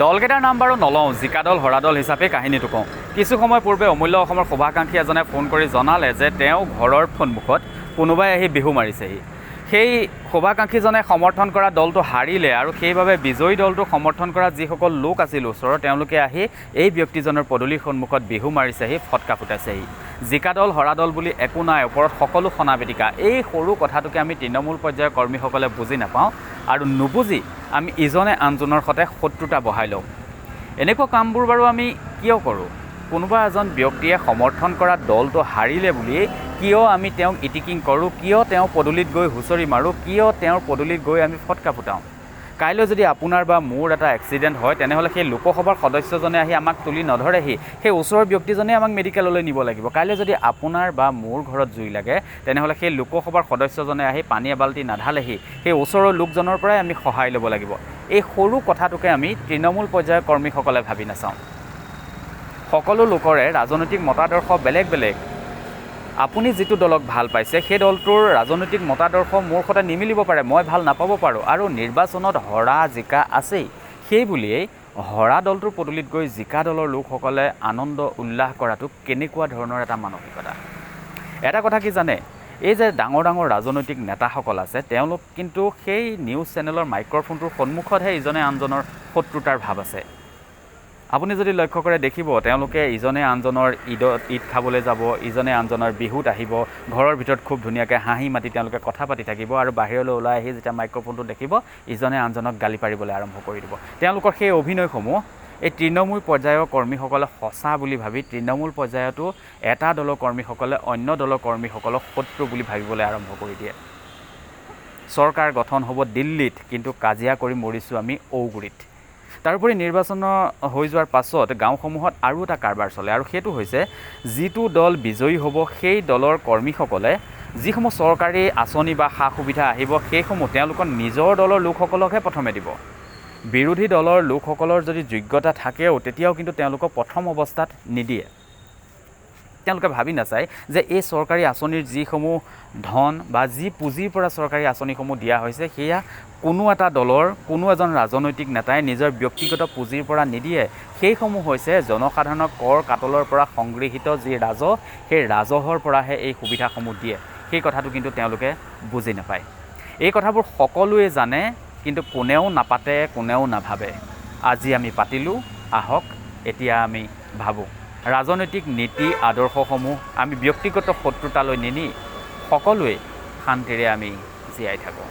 দলকেইটাৰ নাম বাৰু নলওঁ, জিকা দল হৰা দল হিচাপে কাহিনীটো কওঁ। কিছু সময় পূৰ্বে অমূল্য অসমৰ শুভাকাংক্ষী এজনে ফোন কৰি জনালে যে তেওঁ ঘৰৰ সন্মুখত কোনোবাই আহি বিহু মাৰিছেহি। সেই শুভাকাংক্ষীজনে সমৰ্থন কৰা দলটো হাৰিলে আৰু সেইবাবে বিজয়ী দলটো সমৰ্থন কৰা যিসকল লোক আছিল ওচৰৰ, তেওঁলোকে আহি এই ব্যক্তিজনৰ পদূলিৰ সন্মুখত বিহু মাৰিছেহি, ফটকা ফুটাইছেহি। জিকা দল হৰা দল বুলি একো নাই, ওপৰত সকলো সনাবেদিকা। এই সৰু কথাটোকে আমি তৃণমূল পৰ্যায়ৰ কৰ্মীসকলে বুজি নাপাওঁ আৰু নুবুজি আমি ইজনে আনজনৰ সৈতে শত্ৰুতা বঢ়াই লওঁ। এনেকুৱা কামবোৰ বাৰু আমি কিয় কৰোঁ? কোনোবা এজন ব্যক্তিয়ে সমৰ্থন কৰা দলটো হাৰিলে বুলি কিয় আমি তেওঁক ইটিকিং কৰোঁ? কিয় তেওঁৰ পদূলিত গৈ হুঁচৰি মাৰোঁ? কিয় তেওঁৰ পদূলিত গৈ আমি ফটকা ফুটাওঁ? কাইলৈ যদি আপোনাৰ বা মোৰ এটা এক্সিডেণ্ট হয়, তেনেহ'লে সেই লোকসভাৰ সদস্যজনে আহি আমাক তুলি নধৰেহি, সেই ওচৰৰ ব্যক্তিজনে আমাক মেডিকেললৈ নিব লাগিব। কাইলৈ যদি আপোনাৰ বা মোৰ ঘৰত জুই লাগে, তেনেহ'লে সেই লোকসভাৰ সদস্যজনে আহি পানী এবাল্টি নাঢালেহি, সেই ওচৰৰ লোকজনৰ পৰাই আমি সহায় ল'ব লাগিব। এই সৰু কথাটোকে আমি তৃণমূল পৰ্যায়ৰ কৰ্মীসকলে ভাবি নাচাওঁ। সকলো লোকৰে ৰাজনৈতিক মতাদৰ্শ বেলেগ বেলেগ। আপুনি যিটো দলক ভাল পাইছে, সেই দলটোৰ ৰাজনৈতিক মতাদৰ্শ মোৰ সৈতে নিমিলিব পাৰে, মই ভাল নাপাব পাৰোঁ। আৰু নিৰ্বাচনত হৰা জিকা আছেই, সেই বুলিয়েই হৰা দলটোৰ পদূলিত গৈ জিকা দলৰ লোকসকলে আনন্দ উল্লাস কৰাটো কেনেকুৱা ধৰণৰ এটা মানসিকতা? এটা কথা কি জানে, এই যে ডাঙৰ ডাঙৰ ৰাজনৈতিক নেতাসকল আছে, তেওঁলোক কিন্তু সেই নিউজ চেনেলৰ মাইক্ৰফোনটোৰ সন্মুখতহে ইজনে আনজনৰ শত্ৰুতাৰ ভাৱ আছে। আপুনি যদি লক্ষ্য কৰে দেখিব, তেওঁলোকে ইজনে আনজনৰ ঈদ খাবলৈ যাব, ইজনে আনজনৰ বিহুত আহিব, ঘৰৰ ভিতৰত খুব ধুনীয়াকৈ হাঁহি মাতি তেওঁলোকে কথা পাতি থাকিব আৰু বাহিৰলৈ ওলাই আহি যেতিয়া মাইক্ৰফোনটো দেখিব, ইজনে আনজনক গালি পাৰিবলৈ আৰম্ভ কৰি দিব। তেওঁলোকৰ সেই অভিনয়সমূহ এই তৃণমূল পৰ্যায়ৰ কৰ্মীসকলে সঁচা বুলি ভাবি তৃণমূল পৰ্যায়তো এটা দলৰ কৰ্মীসকলে অন্য দলৰ কৰ্মীসকলক শত্ৰু বুলি ভাবিবলৈ আৰম্ভ কৰি দিয়ে। চৰকাৰ গঠন হ'ব দিল্লীত, কিন্তু কাজিয়া কৰি মৰিছোঁ আমি ঔগুৰিত। তাৰোপৰি নিৰ্বাচন হৈ যোৱাৰ পাছত গাঁওসমূহত আৰু এটা কাৰবাৰ চলে, আৰু সেইটো হৈছে যিটো দল বিজয়ী হ'ব সেই দলৰ কৰ্মীসকলে যিসমূহ চৰকাৰী আঁচনি বা সা সুবিধা আহিব, সেইসমূহ তেওঁলোকৰ নিজৰ দলৰ লোকসকলকহে প্ৰথমে দিব। বিৰোধী দলৰ লোকসকলৰ যদি যোগ্যতা থাকেও, তেতিয়াও কিন্তু তেওঁলোকক প্ৰথম অৱস্থাত নিদিয়ে। তেওঁলোকে ভাবি নাচায় যে এই চৰকাৰী আঁচনিৰ যিসমূহ ধন বা যি পুঁজিৰ পৰা চৰকাৰী আঁচনিসমূহ দিয়া হৈছে, সেয়া কোনো এটা দলৰ কোনো এজন ৰাজনৈতিক নেতাই নিজৰ ব্যক্তিগত পুঁজিৰ পৰা নিদিয়ে। সেইসমূহ হৈছে জনসাধাৰণৰ কৰ কাটলৰ পৰা সংগৃহীত যি ৰাজহ, সেই ৰাজহৰ পৰাহে এই সুবিধাসমূহ দিয়ে। সেই কথাটো কিন্তু তেওঁলোকে বুজি নাপায়। এই কথাবোৰ সকলোৱে জানে, কিন্তু কোনেও নাপাতে, কোনেও নাভাবে। আজি আমি পাতিলোঁ, আহক এতিয়া আমি ভাবোঁ। ৰাজনৈতিক নীতি আদৰ্শসমূহ আমি ব্যক্তিগত শত্ৰুতালৈ নিনি সকলোৱে শান্তিৰে আমি জীয়াই থাকোঁ।